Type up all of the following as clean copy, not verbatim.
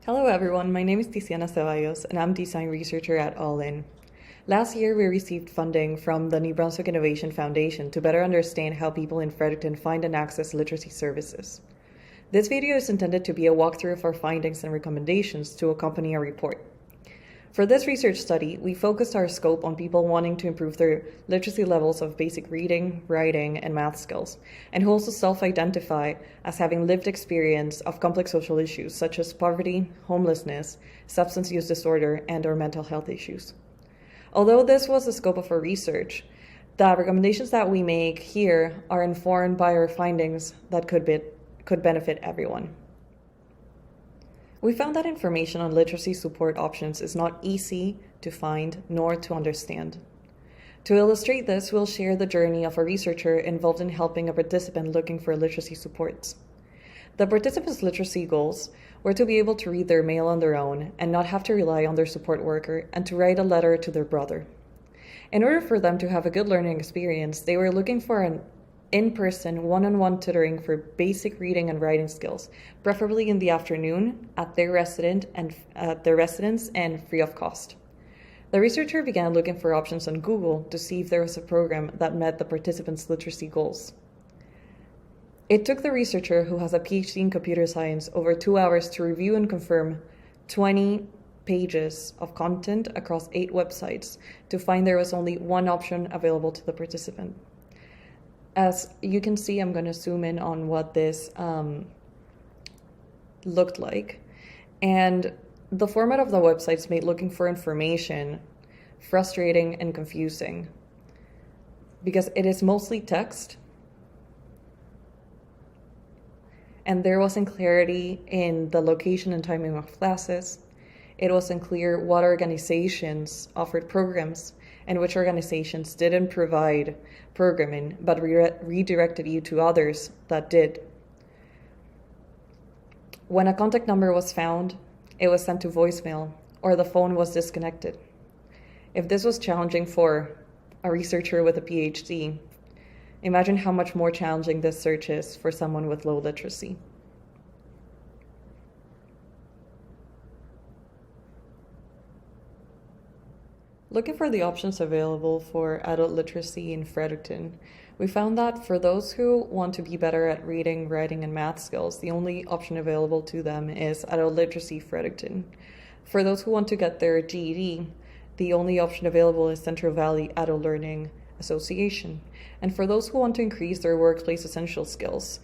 Hello everyone, my name is Tiziana Ceballos and I'm design researcher at All In. Last year we received funding from the New Brunswick Innovation Foundation to better understand how people in Fredericton find and access literacy services. This video is intended to be a walkthrough of our findings and recommendations to accompany our report. For this research study, we focused our scope on people wanting to improve their literacy levels of basic reading, writing, and math skills, and who also self-identify as having lived experience of complex social issues such as poverty, homelessness, substance use disorder, and/or mental health issues. Although this was the scope of our research, the recommendations that we make here are informed by our findings that could benefit everyone. We found that information on literacy support options is not easy to find nor to understand. To illustrate this, we'll share the journey of a researcher involved in helping a participant looking for literacy supports. The participants' literacy goals were to be able to read their mail on their own and not have to rely on their support worker and to write a letter to their brother. In order for them to have a good learning experience, they were looking for an in-person, one-on-one tutoring for basic reading and writing skills, preferably in the afternoon at their residence and free of cost. The researcher began looking for options on Google to see if there was a program that met the participants' literacy goals. It took the researcher, who has a PhD in computer science, over 2 hours to review and confirm 20 pages of content across 8 websites to find there was only one option available to the participant. As you can see, I'm going to zoom in on what this looked like. And the format of the websites made looking for information frustrating and confusing because it is mostly text and there wasn't clarity in the location and timing of classes. It wasn't clear what organizations offered programs and which organizations didn't provide programming but redirected you to others that did. When a contact number was found, it was sent to voicemail or the phone was disconnected. If this was challenging for a researcher with a PhD, imagine how much more challenging this search is for someone with low literacy. Looking for the options available for adult literacy in Fredericton, we found that for those who want to be better at reading, writing, and math skills, the only option available to them is Adult Literacy Fredericton. For those who want to get their GED, the only option available is Central Valley Adult Learning Association. And for those who want to increase their workplace essential skills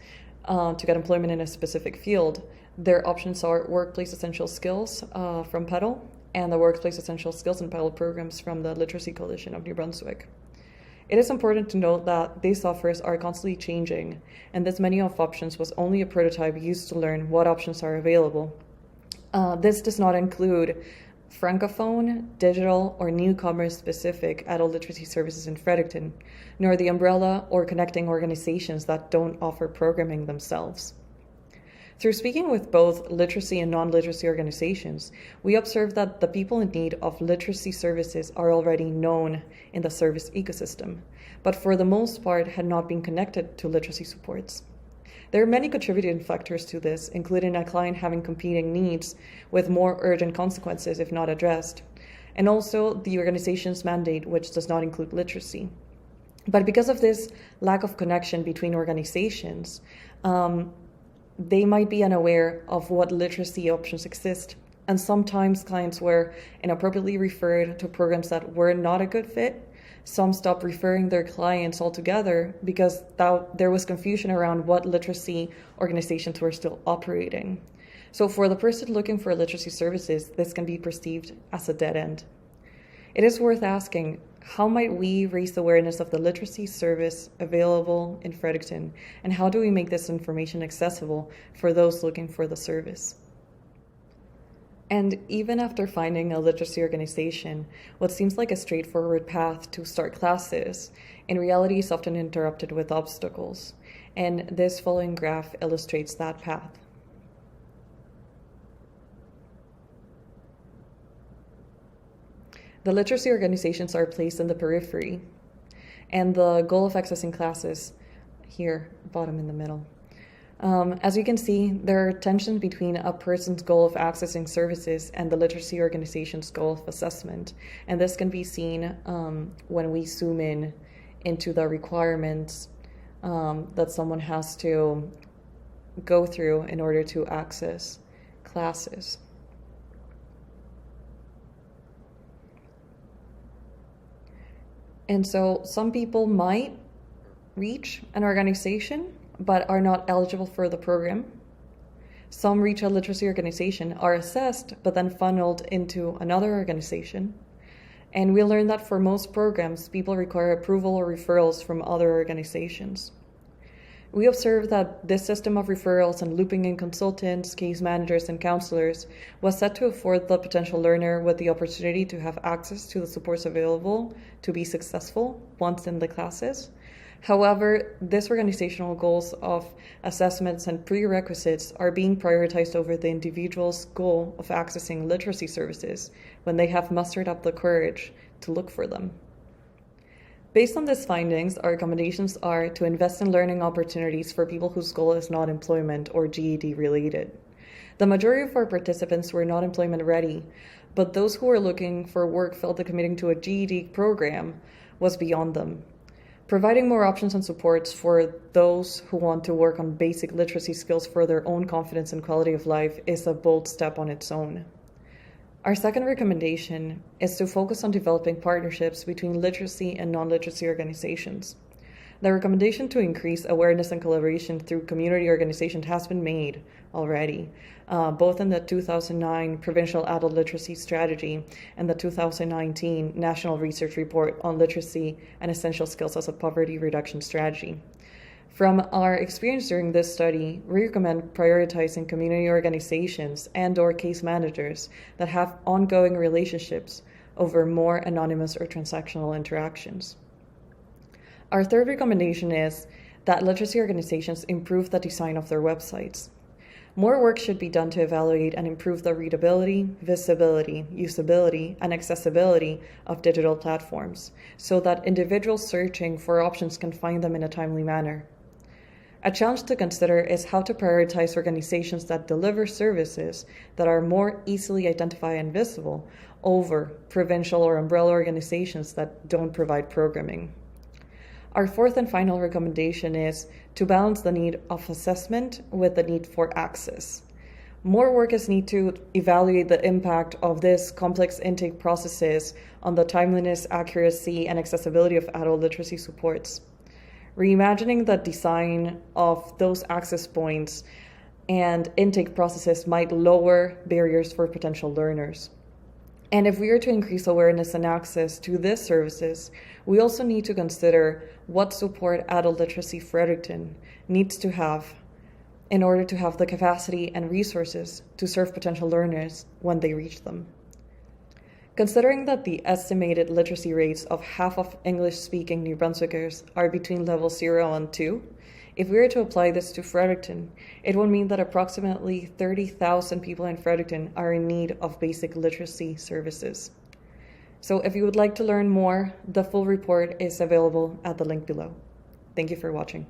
to get employment in a specific field, their options are Workplace Essential Skills from PEDAL and the Workplace Essential Skills and PEDAL programs from the Literacy Coalition of New Brunswick. It is important to note that these offers are constantly changing, and this menu of options was only a prototype used to learn what options are available. This does not include Francophone, digital, or newcomer-specific adult literacy services in Fredericton, nor the umbrella or connecting organizations that don't offer programming themselves. Through speaking with both literacy and non-literacy organizations, we observed that the people in need of literacy services are already known in the service ecosystem, but for the most part had not been connected to literacy supports. There are many contributing factors to this, including a client having competing needs with more urgent consequences if not addressed, and also the organization's mandate, which does not include literacy. But because of this lack of connection between organizations, they might be unaware of what literacy options exist. And sometimes clients were inappropriately referred to programs that were not a good fit. Some stopped referring their clients altogether because there was confusion around what literacy organizations were still operating. So for the person looking for literacy services, this can be perceived as a dead end. It is worth asking, how might we raise awareness of the literacy service available in Fredericton, and how do we make this information accessible for those looking for the service? And even after finding a literacy organization, what seems like a straightforward path to start classes, in reality is often interrupted with obstacles, and this following graph illustrates that path. The literacy organizations are placed in the periphery, and the goal of accessing classes here, bottom in the middle. As you can see, there are tensions between a person's goal of accessing services and the literacy organization's goal of assessment. And this can be seen when we zoom in into the requirements that someone has to go through in order to access classes. And so some people might reach an organization but are not eligible for the program. Some reach a literacy organization, are assessed, but then funneled into another organization. And we learned that for most programs, people require approval or referrals from other organizations. We observed that this system of referrals and looping in consultants, case managers, and counselors was set to afford the potential learner with the opportunity to have access to the supports available to be successful once in the classes. However, these organizational goals of assessments and prerequisites are being prioritized over the individual's goal of accessing literacy services when they have mustered up the courage to look for them. Based on these findings, our recommendations are to invest in learning opportunities for people whose goal is not employment or GED related. The majority of our participants were not employment ready, but those who were looking for work felt that committing to a GED program was beyond them. Providing more options and supports for those who want to work on basic literacy skills for their own confidence and quality of life is a bold step on its own. Our second recommendation is to focus on developing partnerships between literacy and non-literacy organizations. The recommendation to increase awareness and collaboration through community organizations has been made already, both in the 2009 Provincial Adult Literacy Strategy and the 2019 National Research Report on Literacy and Essential Skills as a Poverty Reduction Strategy. From our experience during this study, we recommend prioritizing community organizations and/or case managers that have ongoing relationships over more anonymous or transactional interactions. Our third recommendation is that literacy organizations improve the design of their websites. More work should be done to evaluate and improve the readability, visibility, usability, and accessibility of digital platforms so that individuals searching for options can find them in a timely manner. A challenge to consider is how to prioritize organizations that deliver services that are more easily identified and visible over provincial or umbrella organizations that don't provide programming. Our fourth and final recommendation is to balance the need of assessment with the need for access. More work is needed to evaluate the impact of this complex intake processes on the timeliness, accuracy, and accessibility of adult literacy supports. Reimagining the design of those access points and intake processes might lower barriers for potential learners. And if we are to increase awareness and access to these services, we also need to consider what support adult literacy Fredericton needs to have in order to have the capacity and resources to serve potential learners when they reach them. Considering that the estimated literacy rates of half of English-speaking New Brunswickers are between level 0 and 2, if we were to apply this to Fredericton, it would mean that approximately 30,000 people in Fredericton are in need of basic literacy services. So if you would like to learn more, the full report is available at the link below. Thank you for watching.